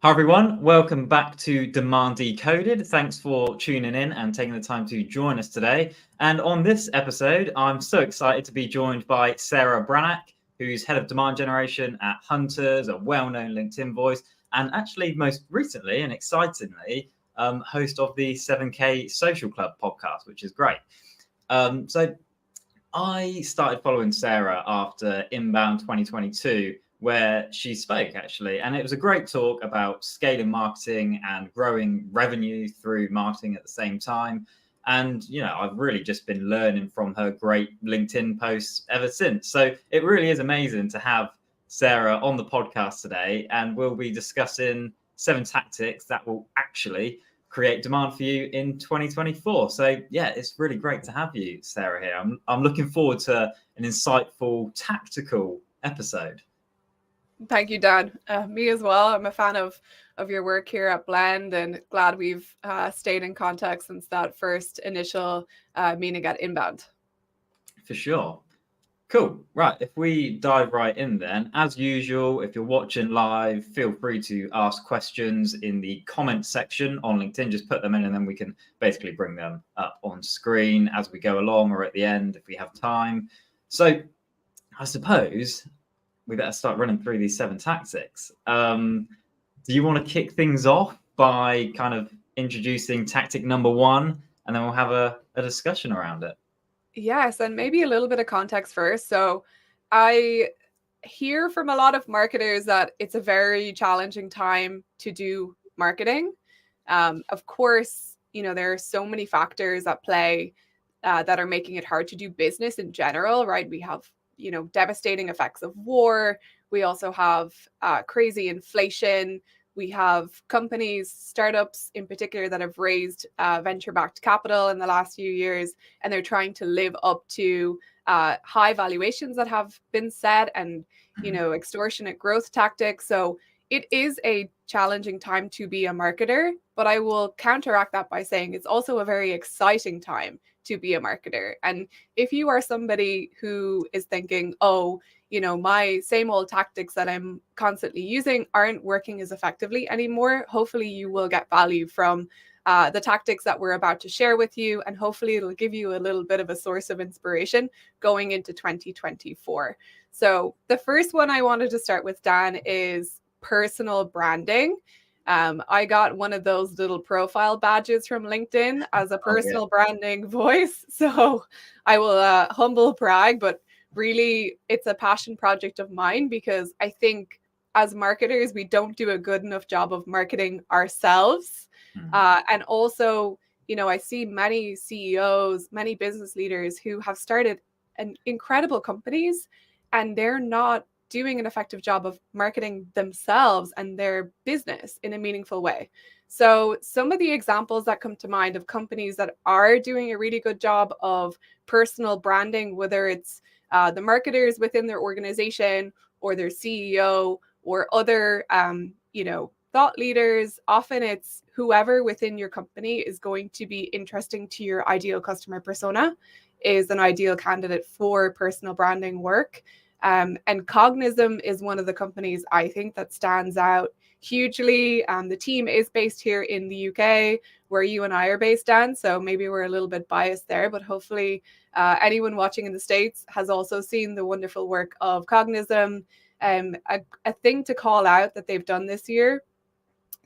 Hi everyone, welcome back to Demand Decoded. Thanks for tuning in and taking the time to join us today. And on this episode, I'm so excited to be joined by Sarah Breathnach, who's head of demand generation at Hunters, a well-known LinkedIn voice, and actually most recently and excitingly, host of the 7K Social Club podcast, which is great. So I started following Sarah after Inbound 2022, where she spoke actually, and it was a great talk about scaling marketing and growing revenue through marketing at the same time. And I've really just been learning from her great LinkedIn posts ever since. So it really is amazing to have Sarah on the podcast today, and we'll be discussing 7 tactics that will actually create demand for you in 2024. So yeah, it's really great to have you, Sarah, here. I'm looking forward to an insightful tactical episode. Thank you, Dan. Me as well. I'm a fan of your work here at Blend, and glad we've stayed in contact since that first initial meeting at Inbound. For sure. Cool. Right. If we dive right in then, as usual, if you're watching live, feel free to ask questions in the comments section on LinkedIn. Just put them in and then we can basically bring them up on screen as we go along or at the end if we have time. So I suppose we better start running through these 7 tactics. Do you want to kick things off by kind of introducing tactic number 1 and then we'll have a discussion around it? Yes, and maybe a little bit of context first. So I hear from a lot of marketers that it's a very challenging time to do marketing. Of course, there are so many factors at play that are making it hard to do business in general, right? We have devastating effects of war. We also have crazy inflation. We have companies, startups in particular, that have raised venture-backed capital in the last few years, and they're trying to live up to high valuations that have been set and, extortionate growth tactics. So it is a challenging time to be a marketer, but I will counteract that by saying it's also a very exciting time to be a marketer. And if you are somebody who is thinking, oh, my same old tactics that I'm constantly using aren't working as effectively anymore, hopefully you will get value from the tactics that we're about to share with you. And hopefully it'll give you a little bit of a source of inspiration going into 2024. So the first one I wanted to start with, Dan, is personal branding. I got one of those little profile badges from LinkedIn as a personal branding voice. So I will humble brag, but really it's a passion project of mine because I think as marketers, we don't do a good enough job of marketing ourselves. And also, I see many CEOs, many business leaders who have started incredible companies, and they're not doing an effective job of marketing themselves and their business in a meaningful way. So some of the examples that come to mind of companies that are doing a really good job of personal branding, whether it's the marketers within their organization or their CEO or other, thought leaders, often it's whoever within your company is going to be interesting to your ideal customer persona is an ideal candidate for personal branding work. And Cognism is one of the companies I think that stands out hugely. The team is based here in the UK, where you and I are based, Dan. So maybe we're a little bit biased there, but hopefully anyone watching in the States has also seen the wonderful work of Cognism. A thing to call out that they've done this year,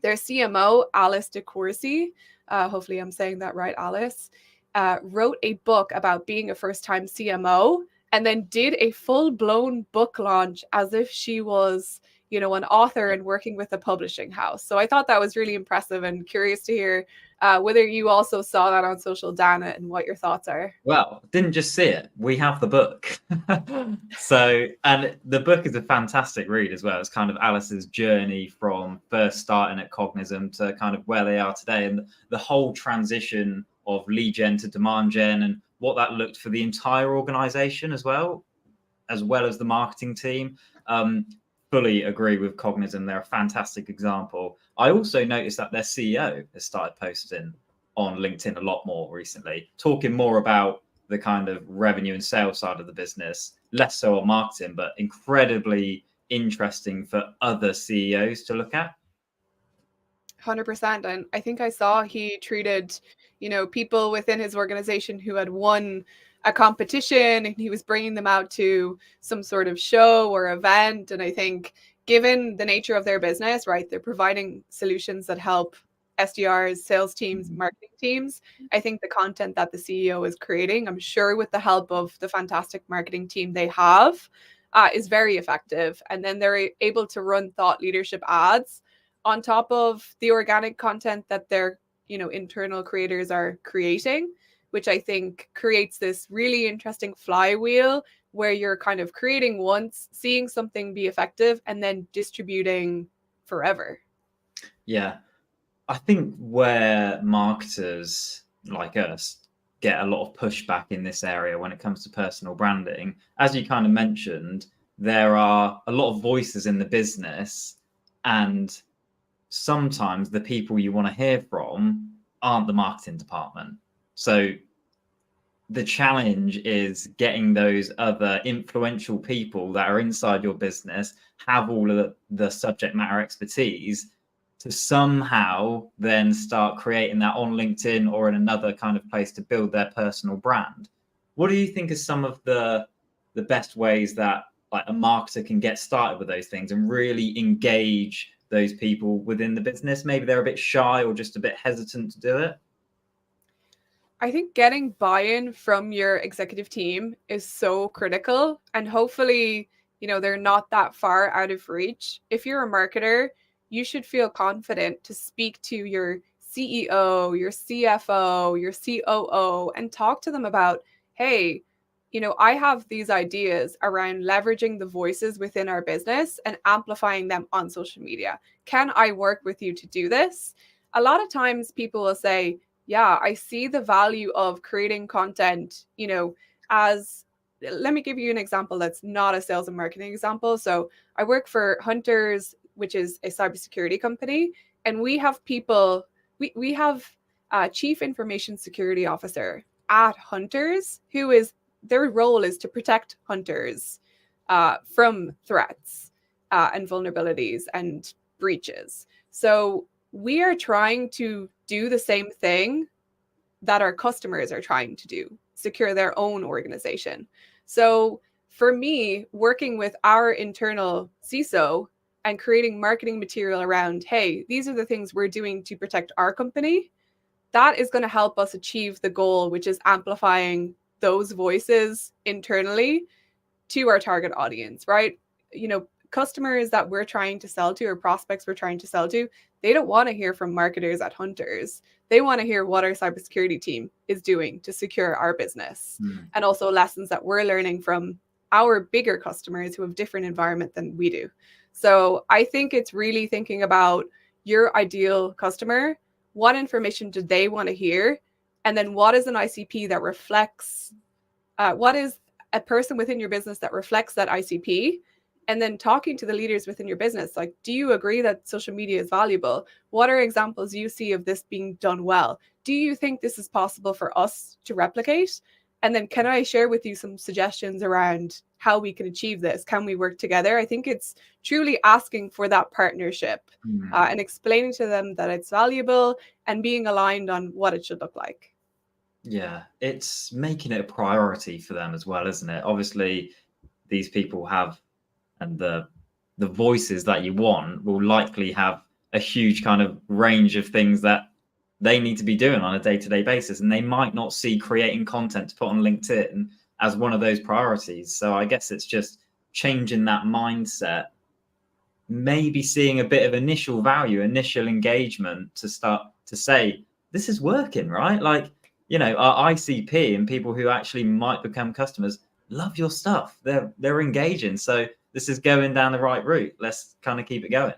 their CMO, Alice DeCourcy, hopefully I'm saying that right, Alice, wrote a book about being a first-time CMO, and then did a full-blown book launch as if she was, an author and working with a publishing house. So I thought that was really impressive, and curious to hear whether you also saw that on social, Dana, and what your thoughts are. Well, didn't just see it. We have the book. And the book is a fantastic read as well. It's kind of Alice's journey from first starting at Cognism to kind of where they are today, and the whole transition of lead gen to demand gen and what that looked for the entire organization as well as the marketing team. Fully agree with Cognism. They're a fantastic example. I also noticed that their CEO has started posting on LinkedIn a lot more recently, talking more about the kind of revenue and sales side of the business, less so on marketing, but incredibly interesting for other CEOs to look at. 100%. And I think I saw he treated, people within his organization who had won a competition, and he was bringing them out to some sort of show or event. And I think, given the nature of their business, right, they're providing solutions that help SDRs, sales teams, marketing teams. I think the content that the CEO is creating, I'm sure with the help of the fantastic marketing team they have, is very effective. And then they're able to run thought leadership ads on top of the organic content that their internal creators are creating, which I think creates this really interesting flywheel where you're kind of creating once, seeing something be effective, and then distributing forever. Yeah. I think where marketers like us get a lot of pushback in this area when it comes to personal branding, as you kind of mentioned, there are a lot of voices in the business, and sometimes the people you want to hear from aren't the marketing department. So the challenge is getting those other influential people that are inside your business, have all of the subject matter expertise, to somehow then start creating that on LinkedIn or in another kind of place to build their personal brand. What do you think are some of the best ways that like a marketer can get started with those things and really engage those people within the business? Maybe they're a bit shy or just a bit hesitant to do it. I think getting buy-in from your executive team is so critical, and hopefully, they're not that far out of reach. If you're a marketer, you should feel confident to speak to your CEO, your CFO, your COO, and talk to them about, hey, I have these ideas around leveraging the voices within our business and amplifying them on social media. Can I work with you to do this? A lot of times people will say, yeah, I see the value of creating content, as let me give you an example that's not a sales and marketing example. So I work for Hunters, which is a cybersecurity company, and we have people, we have a chief information security officer at Hunters who is, their role is to protect hunters from threats and vulnerabilities and breaches. So we are trying to do the same thing that our customers are trying to do, secure their own organization. So for me, working with our internal CISO and creating marketing material around, hey, these are the things we're doing to protect our company, that is going to help us achieve the goal, which is amplifying those voices internally to our target audience, right? Customers that we're trying to sell to, or prospects we're trying to sell to, they don't want to hear from marketers at Hunters. They want to hear what our cybersecurity team is doing to secure our business, and also lessons that we're learning from our bigger customers who have different environment than we do. So I think it's really thinking about your ideal customer. What information do they want to hear? And then what is an ICP that reflects, what is a person within your business that reflects that ICP? And then talking to the leaders within your business, like, do you agree that social media is valuable? What are examples you see of this being done well? Do you think this is possible for us to replicate? And then can I share with you some suggestions around how we can achieve this? Can we work together? I think it's truly asking for that partnership and explaining to them that it's valuable and being aligned on what it should look like. Yeah, it's making it a priority for them as well, isn't it? Obviously, these people have, and the voices that you want will likely have a huge kind of range of things that they need to be doing on a day-to-day basis, and they might not see creating content to put on LinkedIn as one of those priorities. So I guess it's just changing that mindset, maybe seeing a bit of initial value, initial engagement to start to say, this is working, right? Like, our ICP and people who actually might become customers love your stuff. They're engaging. So this is going down the right route. Let's kind of keep it going.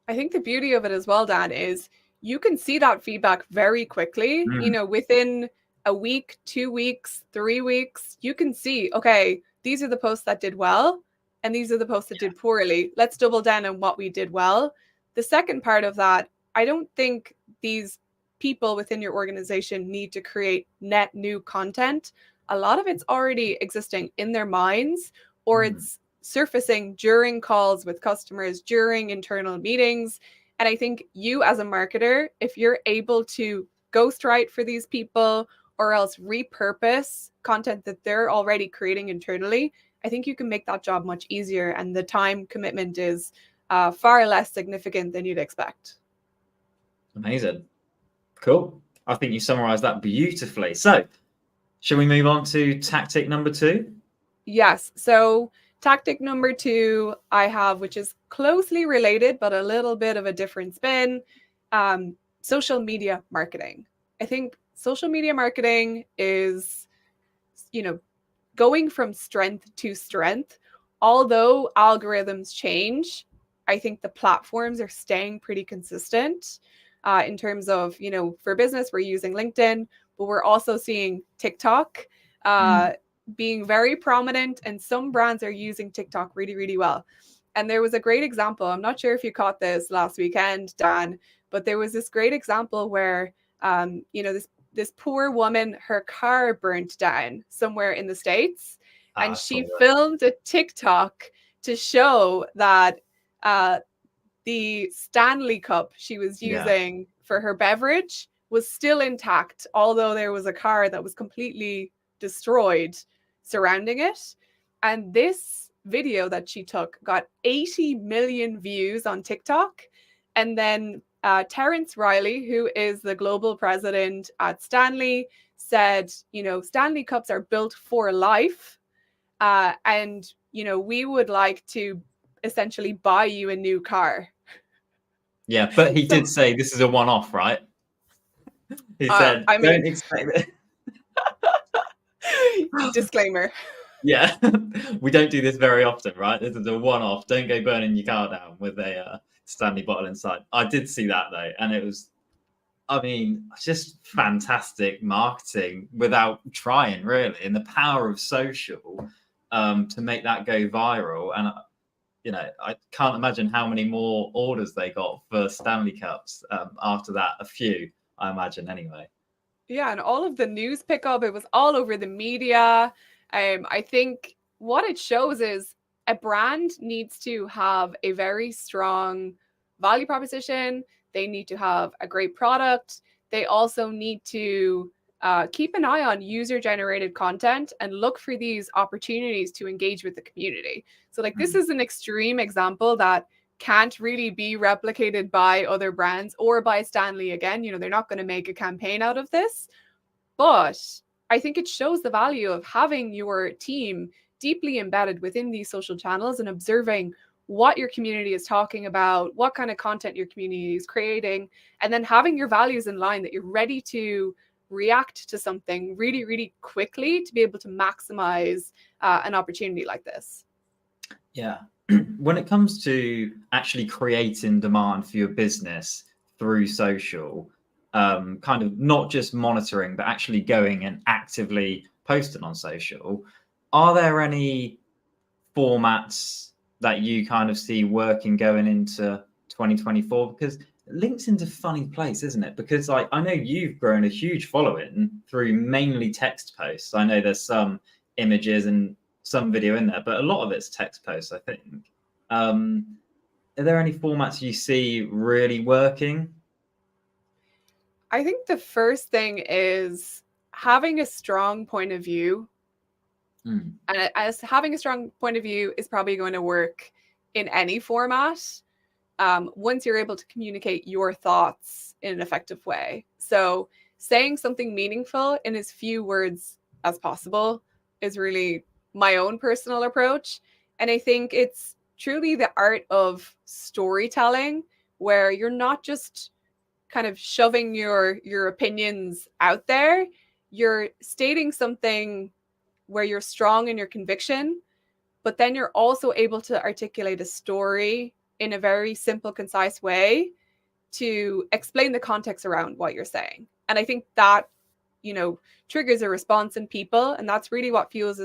I think the beauty of it as well, Dan, is you can see that feedback very quickly. Within a week, 2 weeks, 3 weeks, you can see, okay, these are the posts that did well, and these are the posts that did poorly. Let's double down on what we did well. The second part of that, I don't think these people within your organization need to create net new content. A lot of it's already existing in their minds, or it's surfacing during calls with customers, during internal meetings. And I think you as a marketer, if you're able to ghostwrite for these people or else repurpose content that they're already creating internally, I think you can make that job much easier, and the time commitment is far less significant than you'd expect. Amazing. Cool. I think you summarized that beautifully. So, shall we move on to tactic number 2? Yes. So, tactic number 2 I have, which is closely related, but a little bit of a different spin, social media marketing. I think social media marketing is, going from strength to strength. Although algorithms change, I think the platforms are staying pretty consistent in terms of, for business, we're using LinkedIn, but we're also seeing TikTok being very prominent, and some brands are using TikTok really, really well. And there was a great example. I'm not sure if you caught this last weekend, Dan, but there was this great example where, this poor woman, her car burnt down somewhere in the States, and she filmed a TikTok to show that the Stanley cup she was using for her beverage was still intact, although there was a car that was completely destroyed surrounding it. And this video that she took got 80 million views on TikTok. And then Terence Riley, who is the global president at Stanley, said, Stanley cups are built for life. And, we would like to essentially buy you a new car. Yeah, but he did say this is a one-off, right? He said, don't expect it. Disclaimer. Yeah, we don't do this very often, right? This is a one-off. Don't go burning your car down with a Stanley bottle inside. I did see that though, and it was, just fantastic marketing without trying, really, and the power of social to make that go viral. And I can't imagine how many more orders they got for Stanley Cups after that. A few, I imagine, anyway. Yeah, and all of the news pickup, it was all over the media. I think what it shows is a brand needs to have a very strong value proposition. They need to have a great product. They also need to keep an eye on user-generated content and look for these opportunities to engage with the community. So, this is an extreme example that can't really be replicated by other brands or by Stanley again. They're not going to make a campaign out of this. But I think it shows the value of having your team deeply embedded within these social channels and observing what your community is talking about, what kind of content your community is creating, and then having your values in line, that you're ready to react to something really, really quickly to be able to maximize an opportunity like this. Yeah. When it comes to actually creating demand for your business through social, kind of not just monitoring, but actually going and actively posting on social, are there any formats that you kind of see working going into 2024? Because LinkedIn's a funny place, isn't it? Because I know you've grown a huge following through mainly text posts. I know there's some images and some video in there, but a lot of it's text posts, I think. Are there any formats you see really working? I think the first thing is having a strong point of view. And as having a strong point of view is probably going to work in any format once you're able to communicate your thoughts in an effective way. So saying something meaningful in as few words as possible is really my own personal approach. And I think it's truly the art of storytelling, where you're not just kind of shoving your opinions out there. You're stating something where you're strong in your conviction, but then you're also able to articulate a story in a very simple, concise way to explain the context around what you're saying. And I think that, triggers a response in people, and that's really what fuels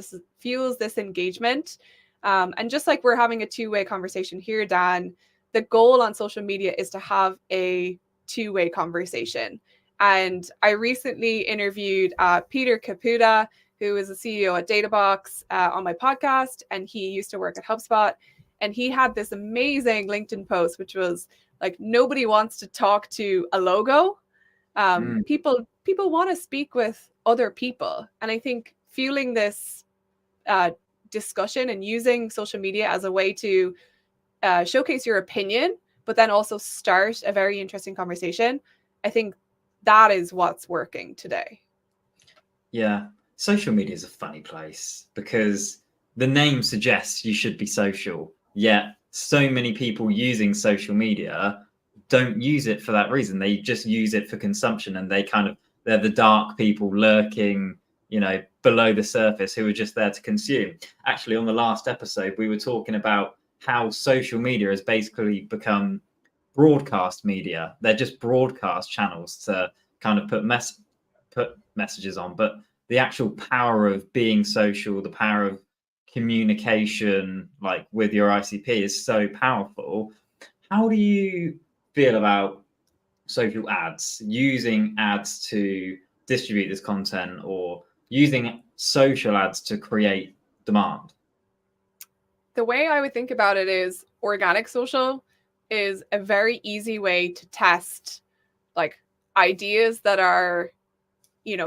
this engagement. And just like we're having a two-way conversation here, Dan, the goal on social media is to have a two-way conversation. And I recently interviewed Peter Caputa, who is the CEO at Databox, on my podcast, and he used to work at HubSpot. And he had this amazing LinkedIn post, which was Like nobody wants to talk to a logo. People want to speak with other people. And I think fueling this discussion and using social media as a way to showcase your opinion, but then also start a very interesting conversation, I think that is what's working today. Yeah. Social media is a funny place because the name suggests you should be social, yet so many people using social media don't use it for that reason. They just use it for consumption, and they're the dark people lurking, below the surface, who are just there to consume. Actually, on the last episode, we were talking about how social media has basically become broadcast media. They're just broadcast channels to kind of put messages on, but the actual power of being social, the power of communication, like with your ICP, is so powerful. How do you feel about social ads, using ads to distribute this content, or using social ads to create demand? The way I would think about it is organic social is a very easy way to test like ideas that are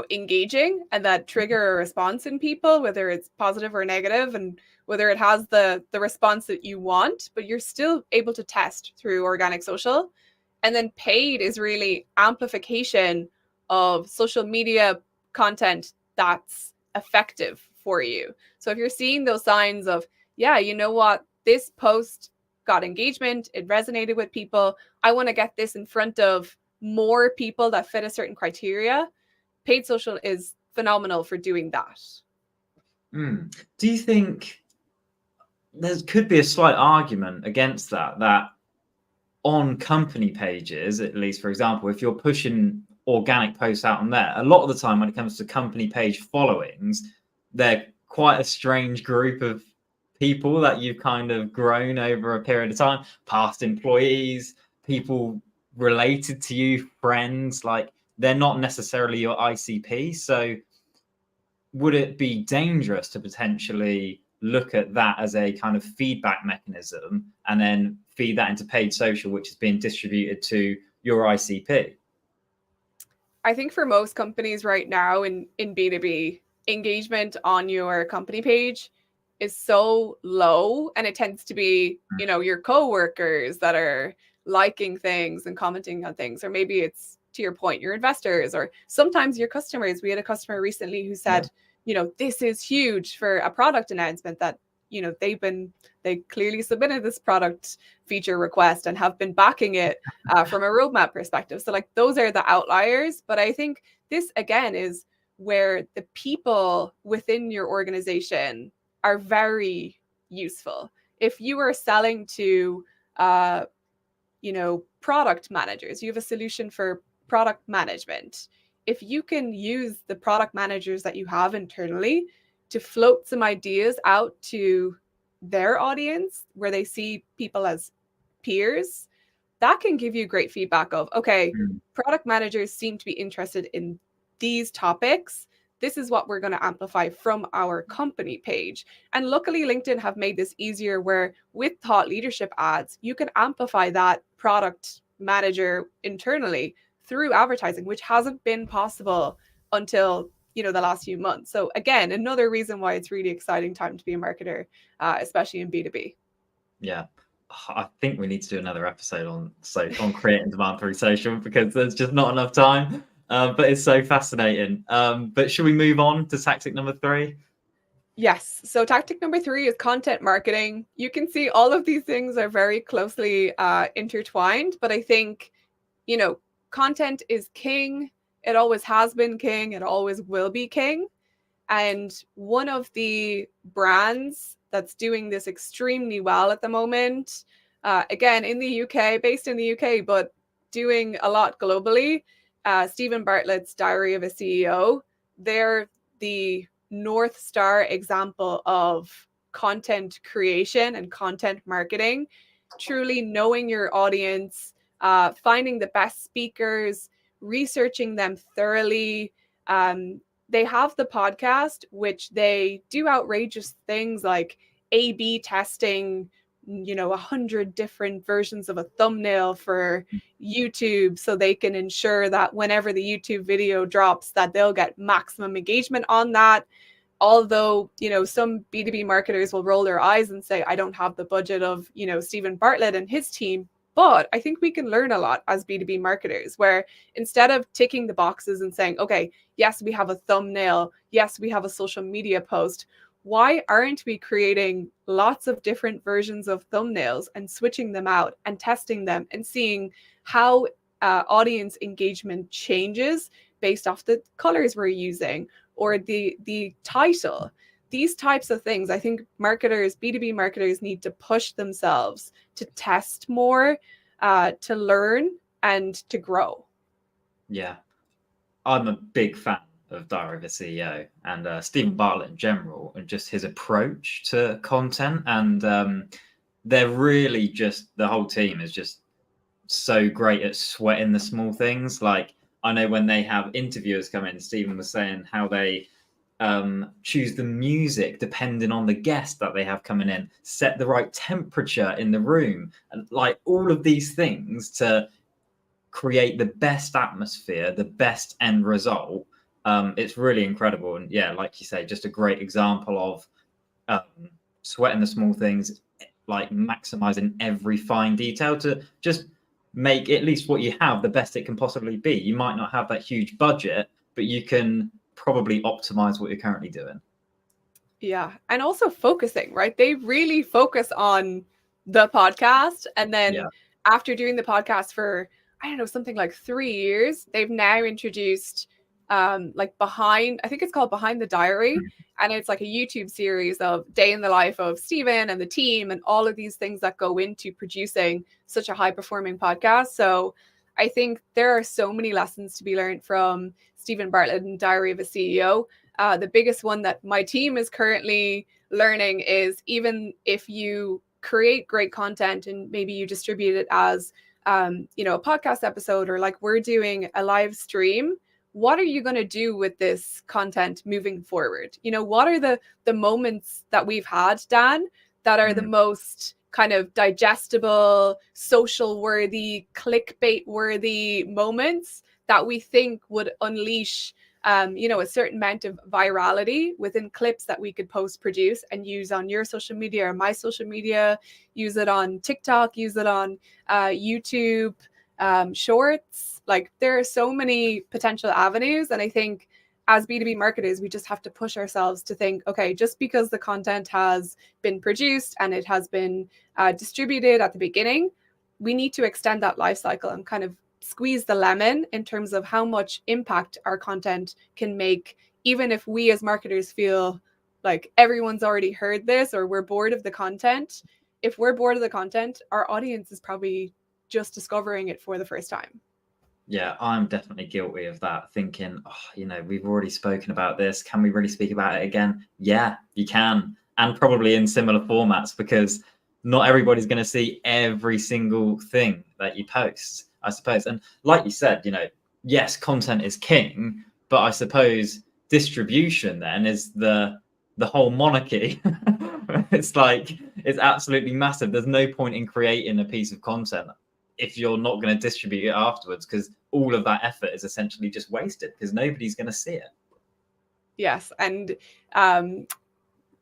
engaging and that trigger a response in people, whether it's positive or negative, and whether it has the response that you want, but you're still able to test through organic social. And then paid is really amplification of social media content that's effective for you. So if you're seeing those signs of, yeah, you know what, this post got engagement, it resonated with people, I want to get this in front of more people that fit a certain criteria, paid social is phenomenal for doing that. Do you think there could be a slight argument against that on company pages, at least, for example, if you're pushing organic posts out on there, a lot of the time when it comes to company page followings, they're quite a strange group of people that you've kind of grown over a period of time, past employees, people related to you, friends, like they're not necessarily your ICP. So would it be dangerous to potentially look at that as a kind of feedback mechanism and then feed that into paid social, which is being distributed to your ICP? I think for most companies right now in B2B, engagement on your company page is so low, and it tends to be, your coworkers that are liking things and commenting on things, or maybe it's, to your point, your investors, or sometimes your customers. We had a customer recently who said, this is huge for a product announcement that, they clearly submitted this product feature request and have been backing it from a roadmap perspective. So like those are the outliers. But I think this again is where the people within your organization are very useful. If you are selling to, product managers, you have a solution for product management. If you can use the product managers that you have internally to float some ideas out to their audience where they see people as peers, that can give you great feedback of, okay, product managers seem to be interested in these topics. This is what we're going to amplify from our company page. And luckily, LinkedIn have made this easier where with thought leadership ads, you can amplify that product manager internally through advertising, which hasn't been possible until the last few months. So again, another reason why it's really exciting time to be a marketer, especially in B2B. Yeah. I think we need to do another episode on creating demand through social, because there's just not enough time. But it's so fascinating. But should we move on to tactic number 3? Yes. So tactic number 3 is content marketing. You can see all of these things are very closely intertwined, but I think, content is king. It always has been king. It always will be king. And one of the brands that's doing this extremely well at the moment, again, in the UK, based in the UK, but doing a lot globally, Stephen Bartlett's Diary of a CEO, they're the North Star example of content creation and content marketing, truly knowing your audience, finding the best speakers, researching them thoroughly. They have the podcast, which they do outrageous things like A/B testing 100 different versions of a thumbnail for YouTube, so they can ensure that whenever the YouTube video drops, that they'll get maximum engagement on that. Although, some B2B marketers will roll their eyes and say, I don't have the budget of, Stephen Bartlett and his team. But I think we can learn a lot as B2B marketers, where instead of ticking the boxes and saying, okay, yes, we have a thumbnail, yes, we have a social media post, why aren't we creating lots of different versions of thumbnails and switching them out and testing them and seeing how audience engagement changes based off the colors we're using or the title? These types of things, I think marketers, B2B marketers, need to push themselves to test more, to learn and to grow. Yeah, I'm a big fan of Diary of a CEO and Stephen Bartlett in general, and just his approach to content. And they're really just, the whole team is just so great at sweating the small things. Like, I know when they have interviewers come in, Stephen was saying how they choose the music depending on the guest that they have coming in, set the right temperature in the room, and like all of these things to create the best atmosphere, the best end result. It's really incredible. And yeah, like you say, just a great example of sweating the small things, like maximizing every fine detail to just make at least what you have the best it can possibly be. You might not have that huge budget, but you can probably optimize what you're currently doing. Yeah. And also focusing, right? They really focus on the podcast. And then after doing the podcast for, I don't know, something like 3 years, they've now introduced I think it's called Behind the Diary. And it's like a YouTube series of day in the life of Stephen and the team and all of these things that go into producing such a high performing podcast. So I think there are so many lessons to be learned from Stephen Bartlett and Diary of a CEO. The biggest one that my team is currently learning is, even if you create great content and maybe you distribute it as, a podcast episode, or like we're doing a live stream, what are you going to do with this content moving forward? What are the moments that we've had, Dan, that are the most kind of digestible, social worthy, clickbait worthy moments that we think would unleash a certain amount of virality within clips that we could produce and use on your social media or my social media, use it on TikTok, use it on YouTube, shorts. Like, there are so many potential avenues. And I think as B2B marketers, we just have to push ourselves to think, okay, just because the content has been produced and it has been distributed at the beginning, we need to extend that life cycle and kind of squeeze the lemon in terms of how much impact our content can make, even if we as marketers feel like everyone's already heard this or we're bored of the content. If we're bored of the content, our audience is probably just discovering it for the first time. Yeah, I'm definitely guilty of that, thinking, we've already spoken about this. Can we really speak about it again? Yeah, you can. And probably in similar formats, because not everybody's going to see every single thing that you post, I suppose. And like you said, yes, content is king, but I suppose distribution then is the whole monarchy. It's absolutely massive. There's no point in creating a piece of content if you're not going to distribute it afterwards, because all of that effort is essentially just wasted because nobody's going to see it. Yes. And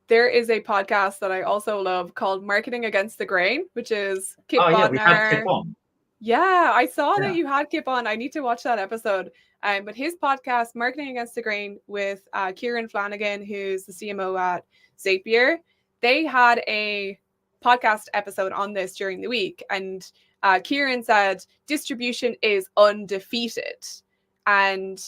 there is a podcast that I also love called Marketing Against the Grain, which is Kip Bodnar. We had Kip on. Yeah, I saw that you had Kip on. I need to watch that episode. But his podcast, Marketing Against the Grain, with Kieran Flanagan, who's the CMO at Zapier, they had a podcast episode on this during the week. And Kieran said distribution is undefeated. And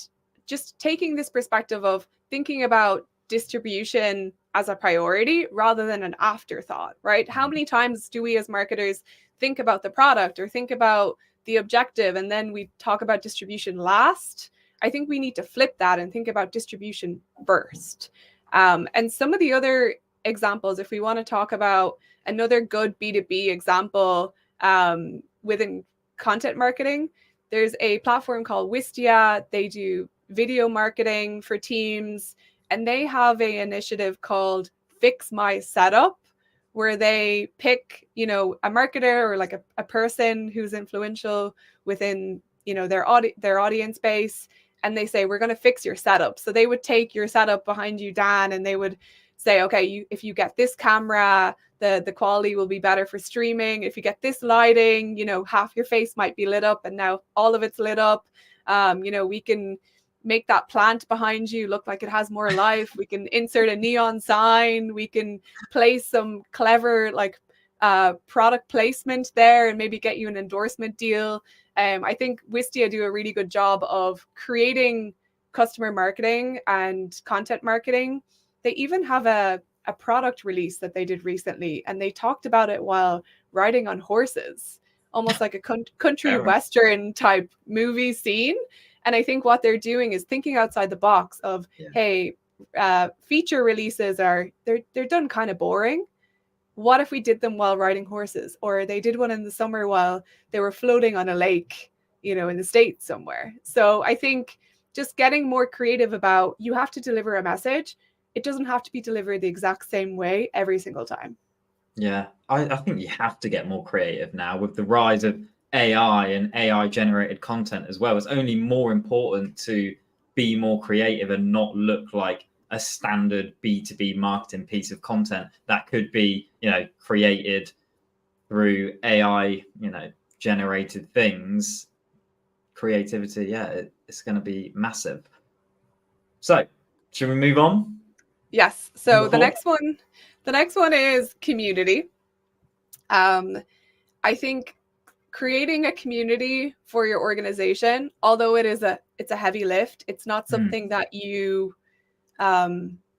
just taking this perspective of thinking about distribution as a priority rather than an afterthought, right? How many times do we as marketers think about the product or think about the objective and then we talk about distribution last? I think we need to flip that and think about distribution first. And some of the other examples, if we want to talk about another good B2B example within content marketing, there's a platform called Wistia. They do video marketing for teams, and they have an initiative called Fix My Setup, where they pick, a marketer or like a person who's influential within, their audience base, and they say, we're going to fix your setup. So they would take your setup behind you, Dan, and they would say, okay, if you get this camera, the quality will be better for streaming. If you get this lighting, half your face might be lit up and now all of it's lit up. We can make that plant behind you look like it has more life. We can insert a neon sign. We can place some clever product placement there and maybe get you an endorsement deal. I think Wistia do a really good job of creating customer marketing and content marketing. They even have a product release that they did recently, and they talked about it while riding on horses, almost like a country western type movie scene. And I think what they're doing is thinking outside the box of, hey, feature releases they're done kind of boring. What if we did them while riding horses? Or they did one in the summer while they were floating on a lake, in the States somewhere. So I think just getting more creative about, you have to deliver a message. It doesn't have to be delivered the exact same way every single time. Yeah, I think you have to get more creative now with the rise of AI and AI generated content as well. It's only more important to be more creative and not look like a standard B2B marketing piece of content that could be, created through AI, generated things. Creativity, it's going to be massive. So, should we move on? Yes. So the next one is community. I think creating a community for your organization, although it's a heavy lift, it's not something that you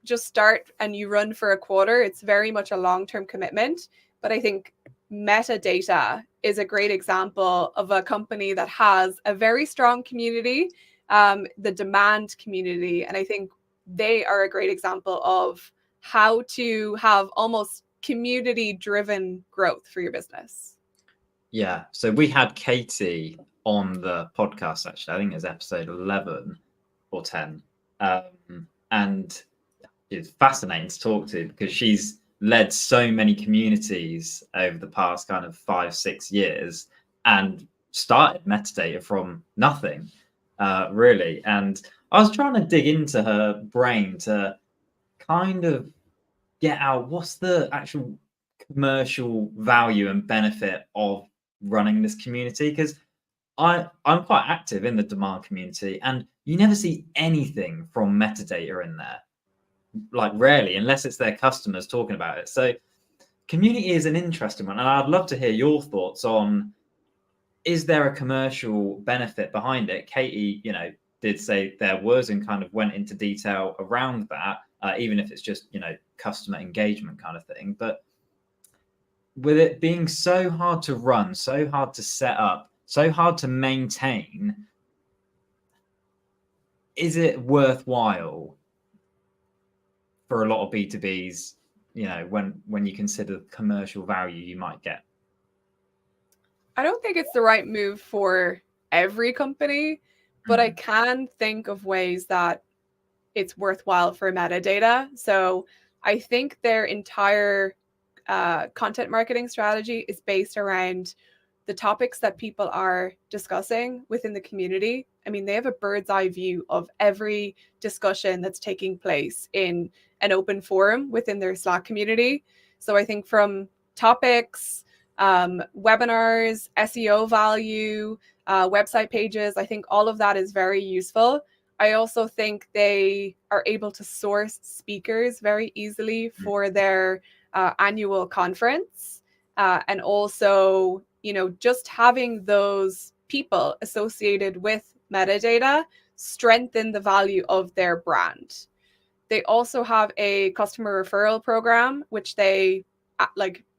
just start and you run for a quarter. It's very much a long-term commitment. But I think metadata is a great example of a company that has a very strong community, the Demand community. And I think they are a great example of how to have almost community-driven growth for your business. Yeah. So we had Katie on the podcast, actually. I think it was episode 11 or 10. And it's fascinating to talk to because she's led so many communities over the past kind of 5-6 years and started metadata from nothing, really. And I was trying to dig into her brain to kind of get out what's the actual commercial value and benefit of running this community, because I'm quite active in the Demand community and you never see anything from metadata in there, like rarely, unless it's their customers talking about it. So community is an interesting one, and I'd love to hear your thoughts on, is there a commercial benefit behind it? Katie, did say there was and kind of went into detail around that, even if it's just, customer engagement kind of thing. But with it being so hard to run, so hard to set up, so hard to maintain, is it worthwhile for a lot of B2Bs, when you consider the commercial value you might get? I don't think it's the right move for every company, but I can think of ways that it's worthwhile for metadata. So I think their entire content marketing strategy is based around the topics that people are discussing within the community. I mean, they have a bird's eye view of every discussion that's taking place in an open forum within their Slack community. So I think from topics, webinars, SEO value, website pages, I think all of that is very useful. I also think they are able to source speakers very easily for their annual conference. And also, just having those people associated with metadata strengthen the value of their brand. They also have a customer referral program, which they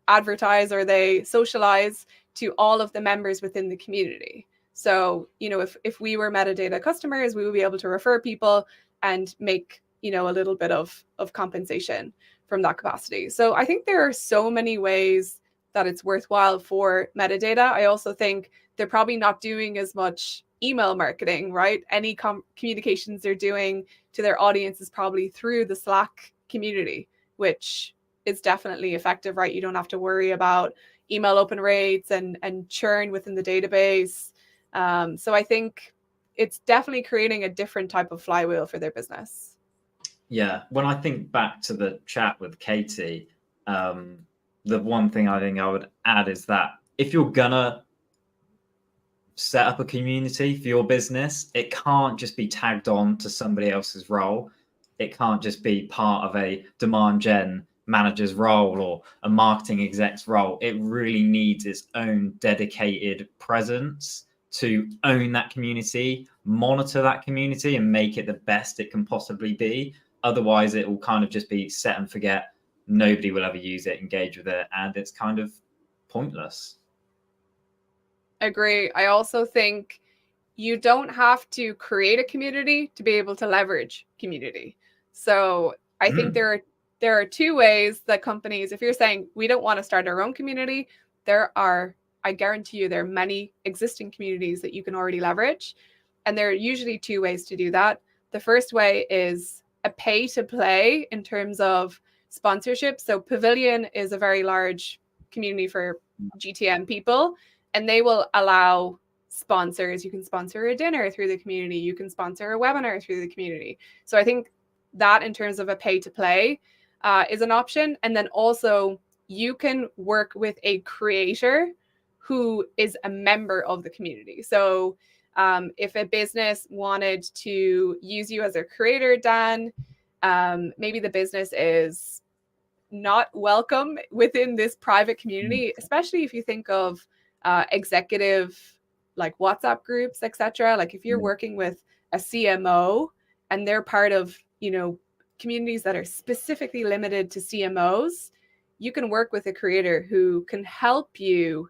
advertise or they socialize to all of the members within the community. So, if we were metadata customers, we would be able to refer people and make, a little bit of compensation from that capacity. So I think there are so many ways that it's worthwhile for metadata. I also think they're probably not doing as much email marketing, right? Any communications they're doing to their audience is probably through the Slack community, which is definitely effective, right? You don't have to worry about email open rates and churn within the database. So I think it's definitely creating a different type of flywheel for their business. Yeah, when I think back to the chat with Katie, the one thing I think I would add is that if you're gonna set up a community for your business, it can't just be tagged on to somebody else's role. It can't just be part of a demand gen manager's role or a marketing exec's role. It really needs its own dedicated presence to own that community, monitor that community, and make it the best it can possibly be. Otherwise, it will kind of just be set and forget. Nobody will ever use it, engage with it, and it's kind of pointless. Agree. I also think you don't have to create a community to be able to leverage community. So I think there are two ways that companies, if you're saying we don't want to start our own community, I guarantee you there are many existing communities that you can already leverage. And there are usually two ways to do that. The first way is a pay to play in terms of sponsorship. So Pavilion is a very large community for GTM people, and they will allow sponsors. You can sponsor a dinner through the community. You can sponsor a webinar through the community. So I think that in terms of a pay to play is an option. And then also you can work with a creator who is a member of the community. So if a business wanted to use you as a creator, Dan, maybe the business is not welcome within this private community, especially if you think of executive like WhatsApp groups, etc. Like if you're working with a CMO and they're part of, communities that are specifically limited to CMOs, you can work with a creator who can help you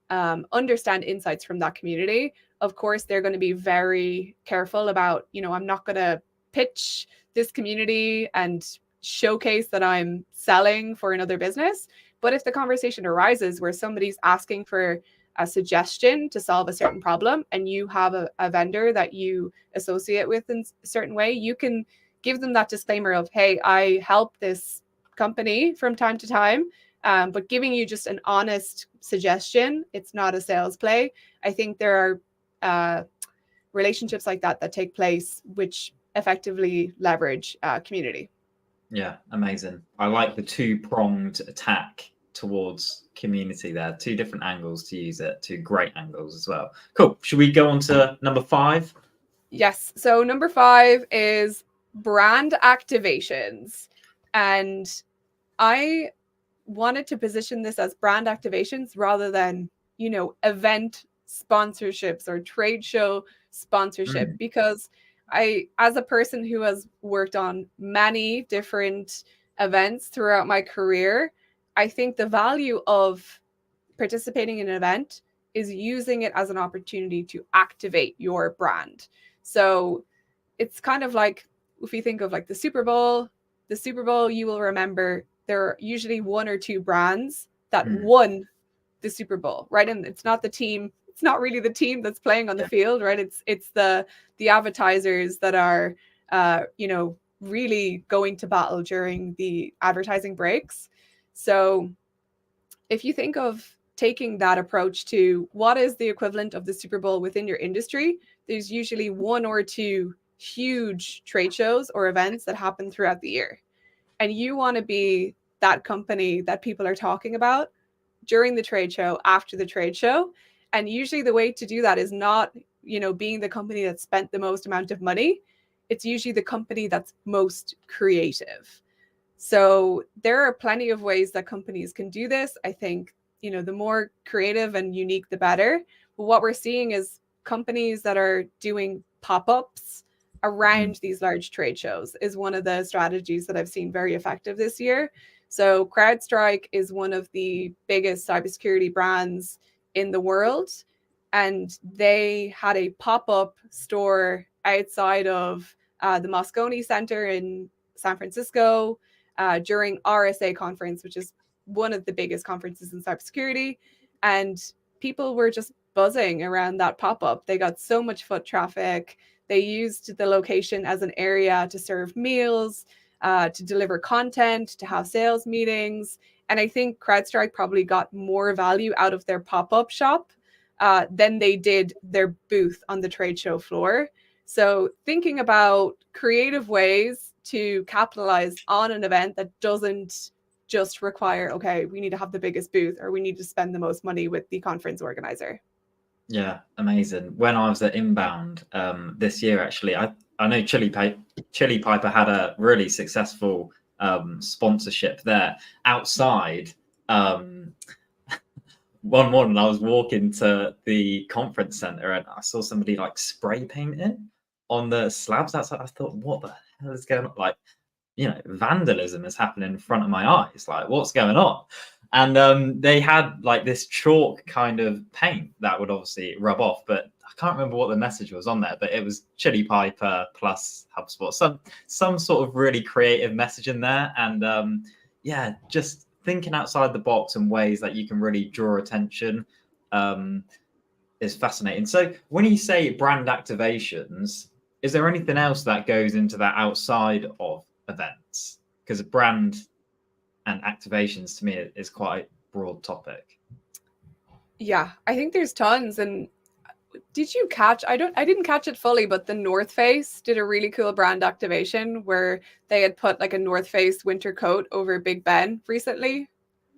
understand insights from that community. Of course, they're going to be very careful about, I'm not going to pitch this community and showcase that I'm selling for another business. But if the conversation arises where somebody's asking for a suggestion to solve a certain problem and you have a vendor that you associate with in a certain way, you can give them that disclaimer of, hey, I help this company from time to time, but giving you just an honest suggestion. It's not a sales play. I think there are relationships like that take place, which effectively leverage community. Yeah, amazing. I like the two-pronged attack towards community there. Two different angles to use it, two great angles as well. Cool. Should we go on to number 5? Yes. So number 5 is brand activations. And I wanted to position this as brand activations rather than, event sponsorships or trade show sponsorship, because as a person who has worked on many different events throughout my career, I think the value of participating in an event is using it as an opportunity to activate your brand. So it's kind of like, if you think of like the Super Bowl, you will remember there are usually one or two brands that won the Super Bowl, right? And it's not the team. It's not really the team that's playing on the field, right? It's the advertisers that are, really going to battle during the advertising breaks. So if you think of taking that approach to what is the equivalent of the Super Bowl within your industry, there's usually one or two huge trade shows or events that happen throughout the year. And you want to be that company that people are talking about during the trade show, after the trade show. And usually the way to do that is not, being the company that spent the most amount of money. It's usually the company that's most creative. So there are plenty of ways that companies can do this. I think, the more creative and unique, the better. But what we're seeing is companies that are doing pop-ups around these large trade shows is one of the strategies that I've seen very effective this year. So CrowdStrike is one of the biggest cybersecurity brands in the world. And they had a pop-up store outside of the Moscone Center in San Francisco during RSA conference, which is one of the biggest conferences in cybersecurity. And people were just buzzing around that pop-up. They got so much foot traffic. They used the location as an area to serve meals. to deliver content, to have sales meetings. And I think CrowdStrike probably got more value out of their pop-up shop than they did their booth on the trade show floor. So thinking about creative ways to capitalize on an event that doesn't just require, okay, we need to have the biggest booth or we need to spend the most money with the conference organizer. Yeah, amazing. When I was at Inbound this year, actually, I know Chili Piper had a really successful sponsorship there. Outside, one morning I was walking to the conference center and I saw somebody like spray painting on the slabs outside. I thought, what the hell is going on? Like, vandalism is happening in front of my eyes. Like, what's going on? And they had like this chalk kind of paint that would obviously rub off, but I can't remember what the message was on there. But it was Chili Piper plus HubSpot, some sort of really creative message in there, and yeah, just thinking outside the box and ways that you can really draw attention is fascinating. So when you say brand activations, is there anything else that goes into that outside of events? Because brand and activations to me is quite a broad topic. Yeah, I think there's tons. And did you catch, I didn't catch it fully, but the North Face did a really cool brand activation where they had put like a North Face winter coat over Big Ben recently.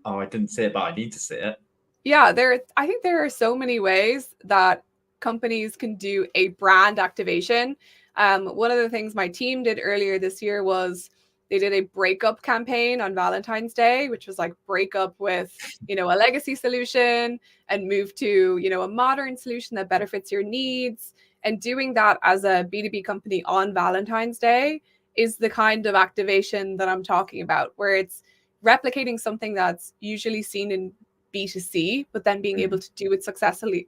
Oh, I didn't see it, but I need to see it. Yeah, I think there are so many ways that companies can do a brand activation. One of the things my team did earlier this year was they did a breakup campaign on Valentine's Day, which was like break up with, a legacy solution and move to, a modern solution that better fits your needs. And doing that as a B2B company on Valentine's Day is the kind of activation that I'm talking about, where it's replicating something that's usually seen in B2C, but then being able to do it successfully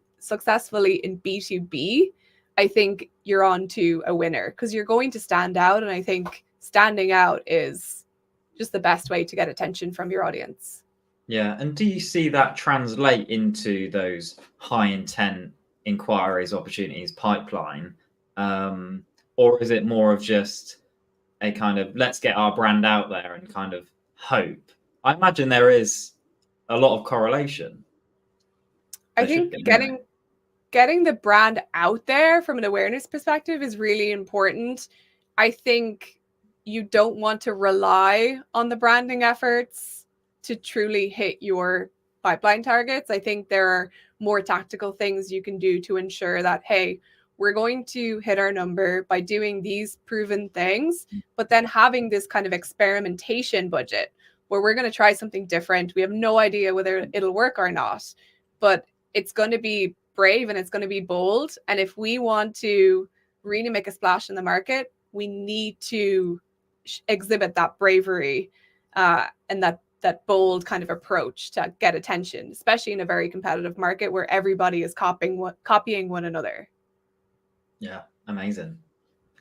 in B2B. I think you're on to a winner because you're going to stand out. And I think standing out is just the best way to get attention from your audience. Yeah. And do you see that translate into those high intent inquiries, opportunities, pipeline? Or is it more of just a kind of let's get our brand out there and kind of hope? I imagine there is a lot of correlation. I think getting the brand out there from an awareness perspective is really important. I think you don't want to rely on the branding efforts to truly hit your pipeline targets. I think there are more tactical things you can do to ensure that, hey, we're going to hit our number by doing these proven things, but then having this kind of experimentation budget where we're going to try something different. We have no idea whether it'll work or not, but it's going to be brave and it's going to be bold. And if we want to really make a splash in the market, we need to exhibit that bravery and that bold kind of approach to get attention, especially in a very competitive market where everybody is copying one another. Yeah, amazing.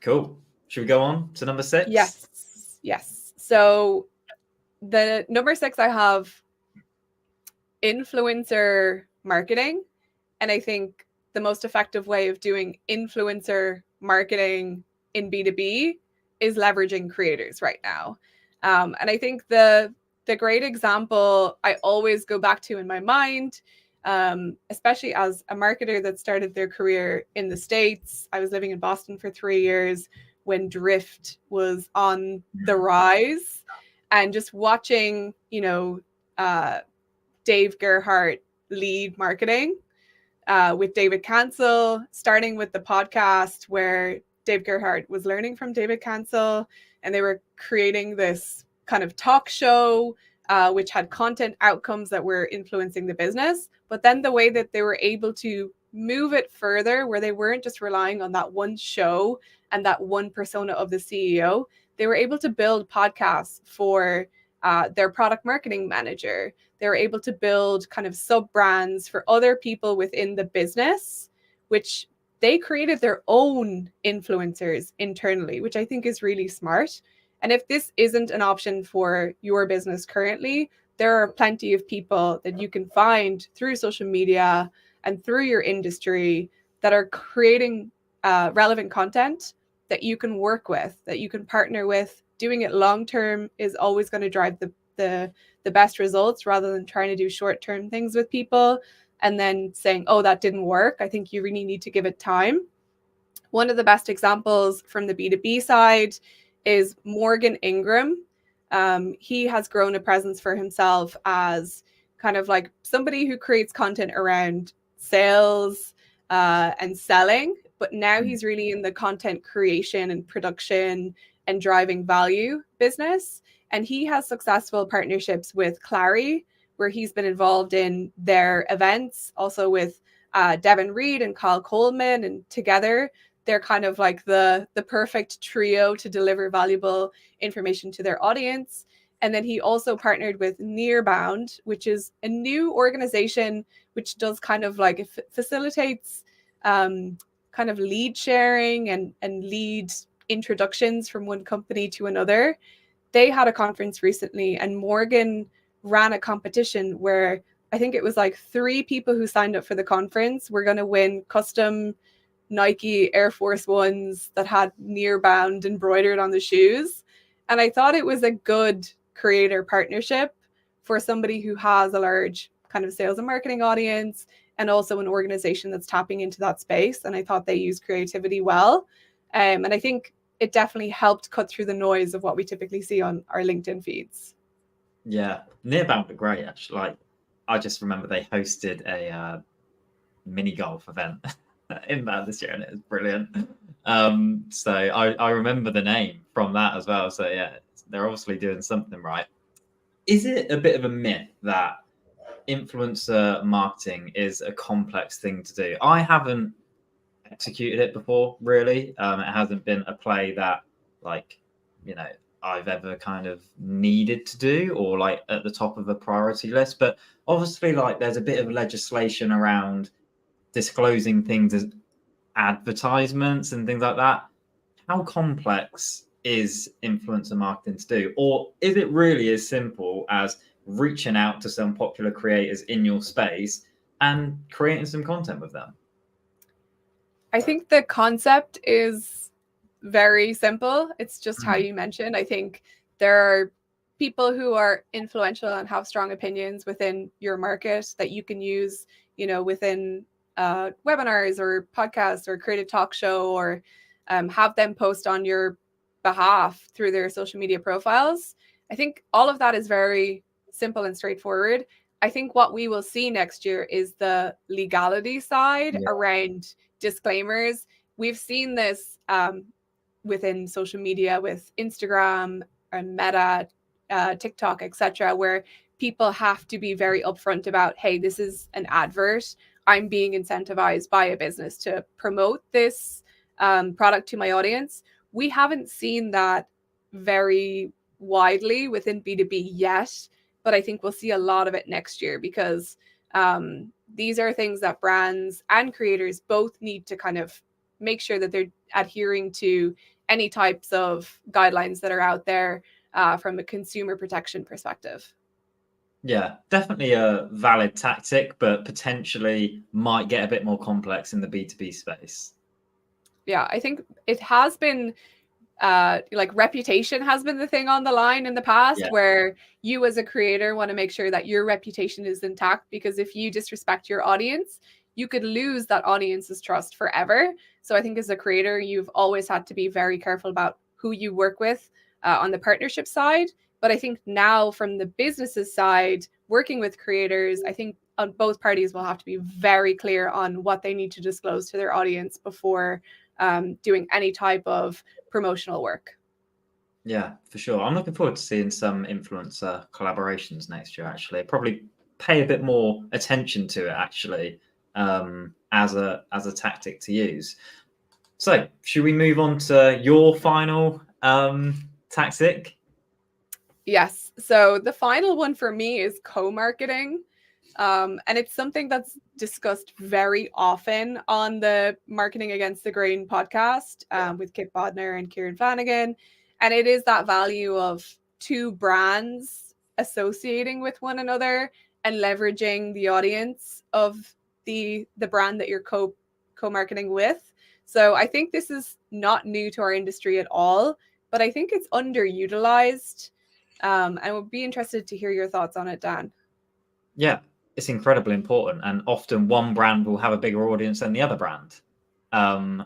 Cool. Should we go on to number 6? Yes. So the number 6, I have influencer marketing. And I think the most effective way of doing influencer marketing in B2B is leveraging creators right now. And I think the great example I always go back to in my mind, especially as a marketer that started their career in the States. I was living in Boston for 3 years when Drift was on the rise, and just watching, Dave Gerhardt lead marketing with David Cancel, starting with the podcast where Dave Gerhardt was learning from David Cancel, and they were creating this kind of talk show which had content outcomes that were influencing the business. But then the way that they were able to move it further, where they weren't just relying on that one show and that one persona of the CEO, they were able to build podcasts for their product marketing manager. They were able to build kind of sub brands for other people within the business, which they created their own influencers internally, which I think is really smart. And if this isn't an option for your business currently, there are plenty of people that you can find through social media and through your industry that are creating relevant content that you can work with, that you can partner with doing it long term is always going to drive the best results, rather than trying to do short term things with people and then saying, oh, that didn't work. I think you really need to give it time. One of the best examples from the B2B side is Morgan Ingram. He has grown a presence for himself as kind of like somebody who creates content around sales and selling, but now he's really in the content creation and production and driving value business. And he has successful partnerships with Clary, where he's been involved in their events, also with Devin Reed and Kyle Coleman, and together they're kind of like the perfect trio to deliver valuable information to their audience. And then he also partnered with Nearbound, which is a new organization which does kind of like facilitates kind of lead sharing and lead introductions from one company to another. They had a conference recently, and Morgan ran a competition where I think it was like 3 people who signed up for the conference were going to win custom Nike Air Force Ones that had Nearbound embroidered on the shoes. And I thought it was a good creator partnership for somebody who has a large kind of sales and marketing audience and also an organization that's tapping into that space. And I thought they used creativity well. And I think it definitely helped cut through the noise of what we typically see on our LinkedIn feeds. Yeah, Nearbound were great, actually. Like, I just remember they hosted a mini golf event inbound this year, and it was brilliant. So I remember the name from that as well. So yeah, they're obviously doing something right. Is it a bit of a myth that influencer marketing is a complex thing to do? I haven't executed it before, really. It hasn't been a play that, like, I've ever kind of needed to do or like at the top of a priority list. But obviously, like, there's a bit of legislation around disclosing things as advertisements and things like that. How complex is influencer marketing to do? Or is it really as simple as reaching out to some popular creators in your space and creating some content with them? I think the concept is very simple. It's just how you mentioned. I think there are people who are influential and have strong opinions within your market that you can use, within webinars or podcasts or create a talk show, or have them post on your behalf through their social media profiles. I think all of that is very simple and straightforward. I think what we will see next year is the legality side around disclaimers. We've seen this within social media with Instagram and Meta, TikTok, etc., where people have to be very upfront about, hey, this is an advert. I'm being incentivized by a business to promote this product to my audience. We haven't seen that very widely within B2B yet, but I think we'll see a lot of it next year, because these are things that brands and creators both need to kind of make sure that they're adhering to any types of guidelines that are out there from a consumer protection perspective. Yeah, definitely a valid tactic, but potentially might get a bit more complex in the B2B space. Yeah, I think it has been like reputation has been the thing on the line in the past, where you as a creator want to make sure that your reputation is intact, because if you disrespect your audience, you could lose that audience's trust forever. So I think as a creator, you've always had to be very careful about who you work with on the partnership side. But I think now from the business's side, working with creators, I think on both parties will have to be very clear on what they need to disclose to their audience before doing any type of promotional work. Yeah, for sure. I'm looking forward to seeing some influencer collaborations next year, actually. Probably pay a bit more attention to it, actually, as a tactic to use. So should we move on to your final tactic? Yes. So the final one for me is co-marketing. And it's something that's discussed very often on the Marketing Against the Grain podcast with Kip Bodnar and Kieran Flanagan. And it is that value of 2 brands associating with one another and leveraging the audience of the brand that you're co-marketing with. So I think this is not new to our industry at all. but I think it's underutilized. I would be interested to hear your thoughts on it, Dan. Yeah, it's incredibly important, and often one brand will have a bigger audience than the other brand.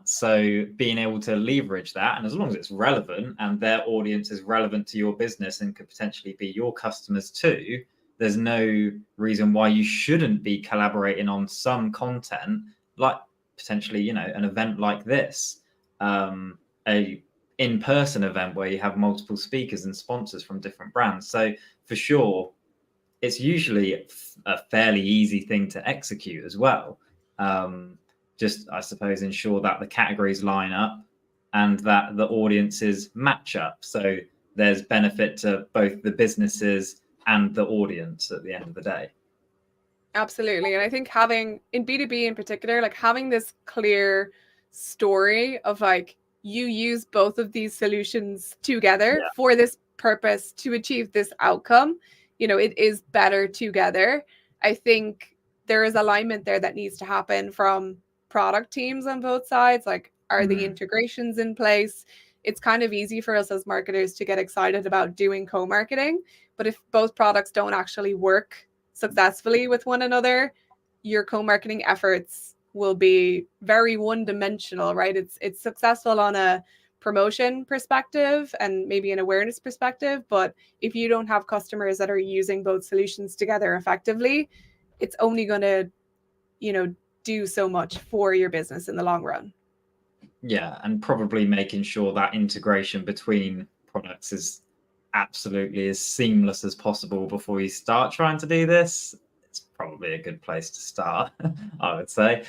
So being able to leverage that, and as long as it's relevant and their audience is relevant to your business and could potentially be your customers too, there's no reason why you shouldn't be collaborating on some content, like potentially, an event like this, a in-person event where you have multiple speakers and sponsors from different brands. So for sure, it's usually a fairly easy thing to execute as well. Just, I suppose, ensure that the categories line up and that the audiences match up. So there's benefit to both the businesses and the audience at the end of the day. Absolutely. And I think having, in B2B in particular, like having this clear story of like, you use both of these solutions together for this purpose to achieve this outcome, it is better together. I think there is alignment there that needs to happen from product teams on both sides. Like, are the integrations in place? It's kind of easy for us as marketers to get excited about doing co-marketing, but if both products don't actually work successfully with one another, your co-marketing efforts will be very one-dimensional, right? It's successful on a promotion perspective and maybe an awareness perspective, but if you don't have customers that are using both solutions together effectively, it's only going to, do so much for your business in the long run. Yeah, and probably making sure that integration between products is absolutely as seamless as possible before you start trying to do this. It's probably a good place to start, I would say.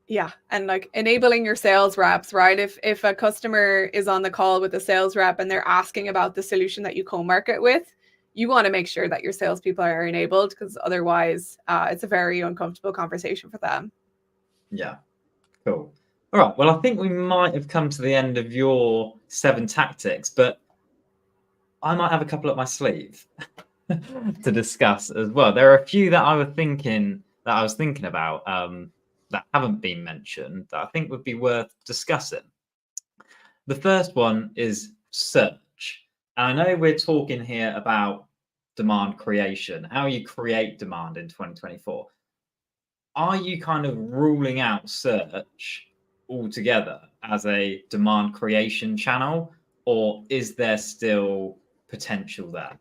Yeah, and like enabling your sales reps, right? If a customer is on the call with a sales rep and they're asking about the solution that you co-market with, you want to make sure that your salespeople are enabled, because otherwise it's a very uncomfortable conversation for them. Yeah, cool. All right, well, I think we might have come to the end of your 7 tactics, but I might have a couple up my sleeve to discuss as well. There are a few that I was thinking about that haven't been mentioned that I think would be worth discussing. The first one is search. And I know we're talking here about demand creation, how you create demand in 2024. Are you kind of ruling out search altogether as a demand creation channel, or is there still potential there?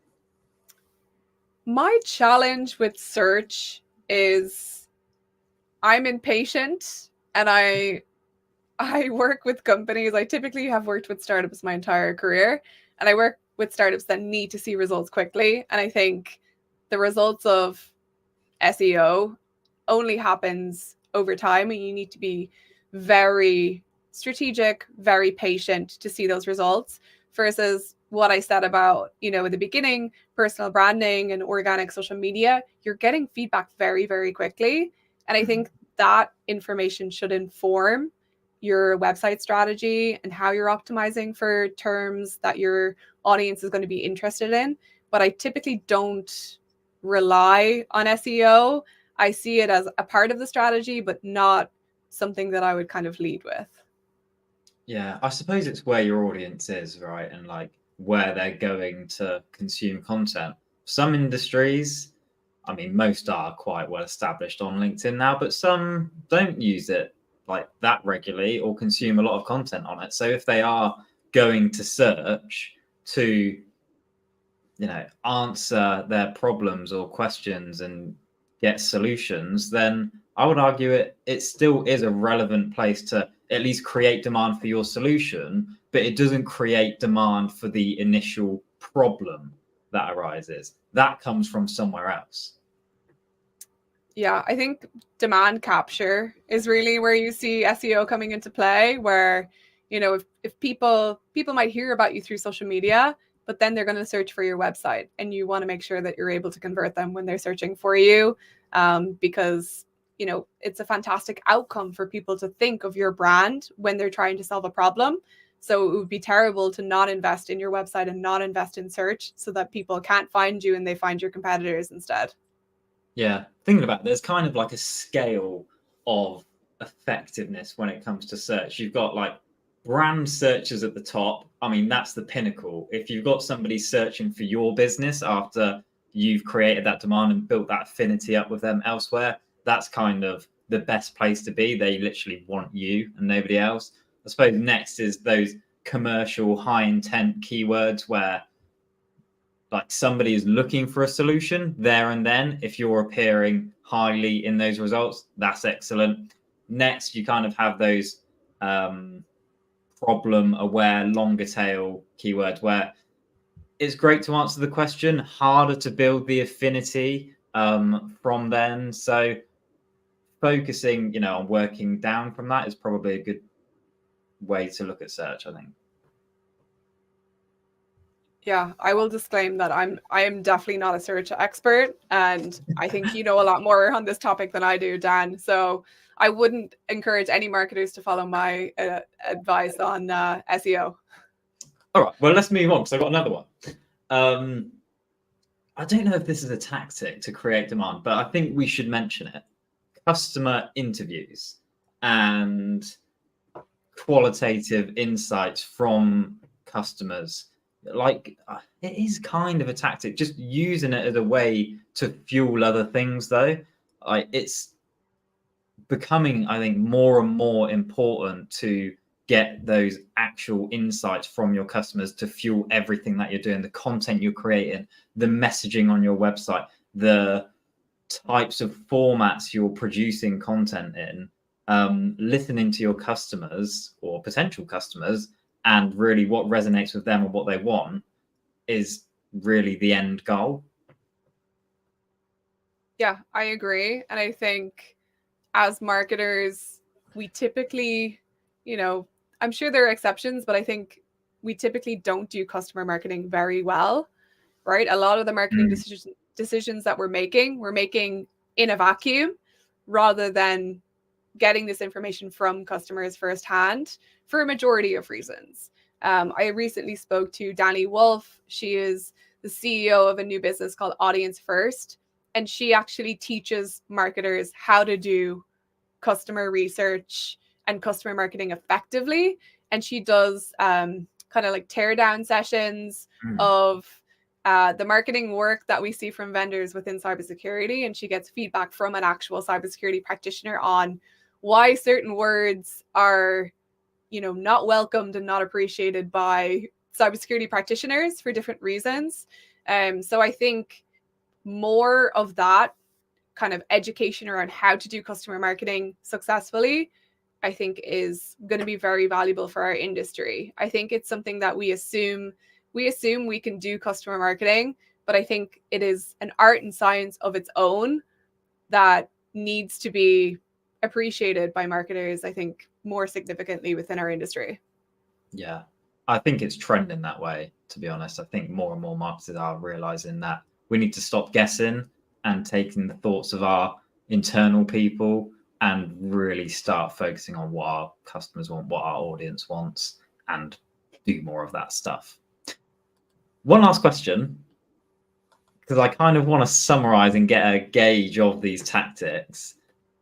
My challenge with search is I'm impatient, and I work with companies. I typically have worked with startups my entire career, and I work with startups that need to see results quickly. And I think the results of SEO only happens over time, and you need to be very strategic, very patient to see those results, versus what I said about, at the beginning, personal branding and organic social media. You're getting feedback very, very quickly. And I think that information should inform your website strategy and how you're optimizing for terms that your audience is going to be interested in. But I typically don't rely on SEO. I see it as a part of the strategy, but not something that I would kind of lead with. Yeah, I suppose it's where your audience is, right? And like where they're going to consume content. Some industries, I mean, most are quite well established on LinkedIn now, but some don't use it like that regularly or consume a lot of content on it. So if they are going to search to, answer their problems or questions and get solutions, then I would argue it still is a relevant place to at least create demand for your solution, but it doesn't create demand for the initial problem that arises. That comes from somewhere else. Yeah, I think demand capture is really where you see SEO coming into play, where, if people might hear about you through social media, but then they're going to search for your website, and you want to make sure that you're able to convert them when they're searching for you, because it's a fantastic outcome for people to think of your brand when they're trying to solve a problem. So it would be terrible to not invest in your website and not invest in search so that people can't find you and they find your competitors instead. Yeah, thinking about it, there's kind of like a scale of effectiveness when it comes to search. You've got like brand searches at the top, I mean, that's the pinnacle. If you've got somebody searching for your business after you've created that demand and built that affinity up with them elsewhere, that's kind of the best place to be. They literally want you and nobody else. I suppose next is those commercial high intent keywords where like somebody is looking for a solution there and then. If you're appearing highly in those results, that's excellent. Next, you kind of have those problem aware, longer tail keywords where it's great to answer the question, harder to build the affinity from then. So focusing, on working down from that is probably a good way to look at search, I think. Yeah, I will disclaim that I am definitely not a search expert, and I think you know a lot more on this topic than I do, Dan. So I wouldn't encourage any marketers to follow my advice on SEO. All right, well, let's move on because I've got another one. I don't know if this is a tactic to create demand, but I think we should mention it. Customer interviews and qualitative insights from customers. Like, it is kind of a tactic, just using it as a way to fuel other things, though. It's becoming, I think, more and more important to get those actual insights from your customers to fuel everything that you're doing, the content you're creating, the messaging on your website, the types of formats you're producing content in, listening to your customers or potential customers and really what resonates with them and what they want is really the end goal. Yeah, I agree. And I think as marketers, we typically, I'm sure there are exceptions, but I think we typically don't do customer marketing very well, right? A lot of the marketing decisions that we're making in a vacuum rather than getting this information from customers firsthand for a majority of reasons. I recently spoke to Danny Wolf. She is the CEO of a new business called Audience First, and she actually teaches marketers how to do customer research and customer marketing effectively. And she does kind of like teardown sessions of the marketing work that we see from vendors within cybersecurity. And she gets feedback from an actual cybersecurity practitioner on why certain words are, not welcomed and not appreciated by cybersecurity practitioners for different reasons. So I think more of that kind of education around how to do customer marketing successfully, I think is going to be very valuable for our industry. I think it's something that we assume we can do customer marketing, but I think it is an art and science of its own that needs to be appreciated by marketers, I think, more significantly within our industry. Yeah, I think it's trending that way, to be honest. I think more and more marketers are realizing that we need to stop guessing and taking the thoughts of our internal people and really start focusing on what our customers want, what our audience wants, and do more of that stuff. One last question, because I kind of want to summarize and get a gauge of these tactics.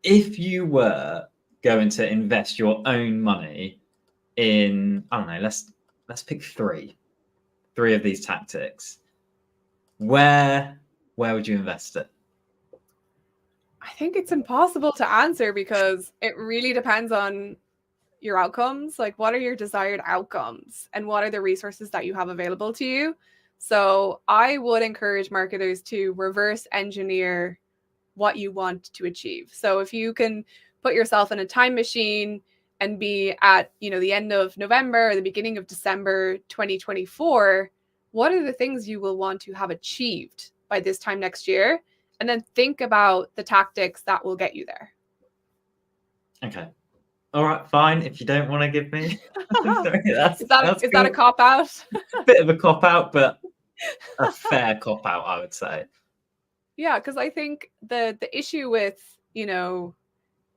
If you were going to invest your own money in, I don't know, let's pick three of these tactics, where would you invest it? I think it's impossible to answer because it really depends on your outcomes. Like, what are your desired outcomes and what are the resources that you have available to you? So I would encourage marketers to reverse engineer what you want to achieve. So if you can put yourself in a time machine and be at, the end of November or the beginning of December 2024, what are the things you will want to have achieved by this time next year? And then think about the tactics that will get you there. Okay. All right, fine. If you don't want to give me, sorry, is that a cop out? A bit of a cop out, but a fair cop out, I would say. Yeah, because I think the issue with,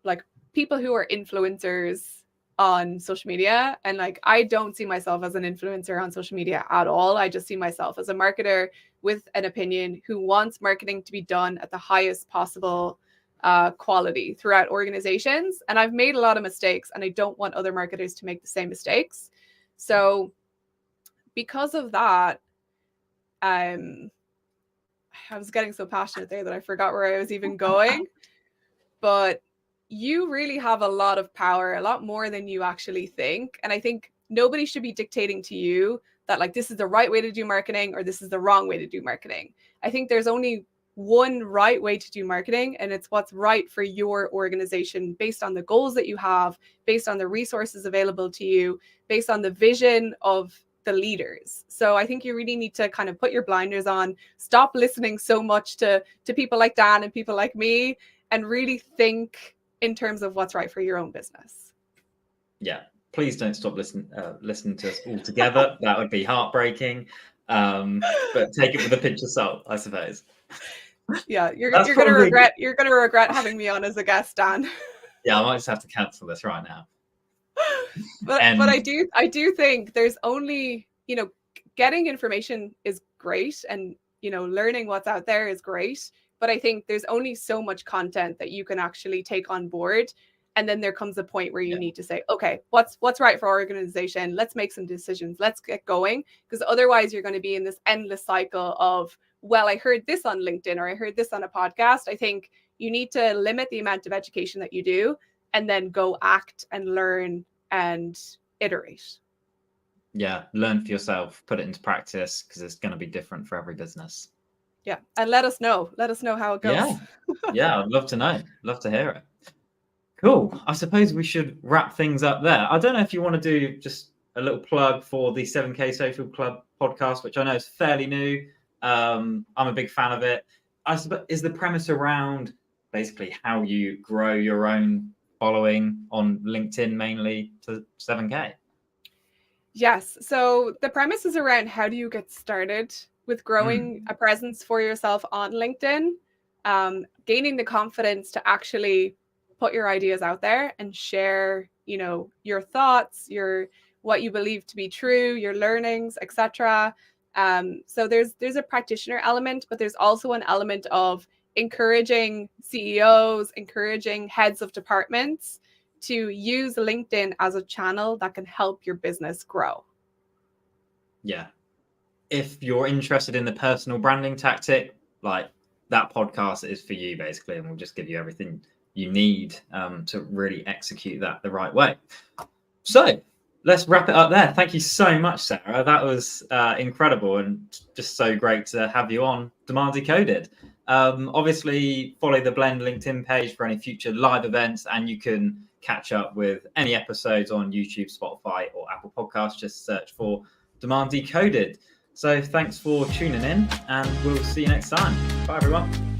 like people who are influencers on social media, and like I don't see myself as an influencer on social media at all. I just see myself as a marketer with an opinion who wants marketing to be done at the highest possible quality throughout organizations. And I've made a lot of mistakes and I don't want other marketers to make the same mistakes. So because of that, I was getting so passionate there that I forgot where I was even going. But you really have a lot of power, a lot more than you actually think. And I think nobody should be dictating to you that like this is the right way to do marketing or this is the wrong way to do marketing. I think there's only one right way to do marketing, and it's what's right for your organization based on the goals that you have, based on the resources available to you, based on the vision of the leaders. So I think you really need to kind of put your blinders on, stop listening so much to people like Dan and people like me, and really think in terms of what's right for your own business. Yeah, please don't stop listening to us altogether. That would be heartbreaking. But take it with a pinch of salt, I suppose. Yeah, you're gonna regret having me on as a guest, Dan. Yeah, I might just have to cancel this right now. But I do think there's only, getting information is great, and learning what's out there is great. But I think there's only so much content that you can actually take on board. And then there comes a point where you need to say, okay, what's right for our organization? Let's make some decisions. Let's get going. Because otherwise you're going to be in this endless cycle of, well, I heard this on LinkedIn or I heard this on a podcast. I think you need to limit the amount of education that you do and then go act and learn and iterate. Yeah, learn for yourself, put it into practice, because it's going to be different for every business. Yeah, and let us know how it goes. Yeah, I'd love to know. Love to hear it. Cool. I suppose we should wrap things up there. I don't know if you want to do just a little plug for the 7K Social Club podcast, which I know is fairly new. I'm a big fan of it. I suppose is the premise around basically how you grow your own following on LinkedIn mainly to 7K. Yes. So the premise is around how do you get started with growing a presence for yourself on LinkedIn, gaining the confidence to actually put your ideas out there and share, your thoughts, what you believe to be true, your learnings, etc. So there's a practitioner element, but there's also an element of encouraging CEOs, encouraging heads of departments to use LinkedIn as a channel that can help your business grow. Yeah. If you're interested in the personal branding tactic, like that podcast is for you basically, and we'll just give you everything you need to really execute that the right way. So let's wrap it up there. Thank you so much, Sarah. That was incredible and just so great to have you on Demand Decoded. Obviously, follow the Blend LinkedIn page for any future live events, and you can catch up with any episodes on YouTube, Spotify, or Apple Podcasts. Just search for Demand Decoded. So thanks for tuning in, and we'll see you next time. Bye, everyone.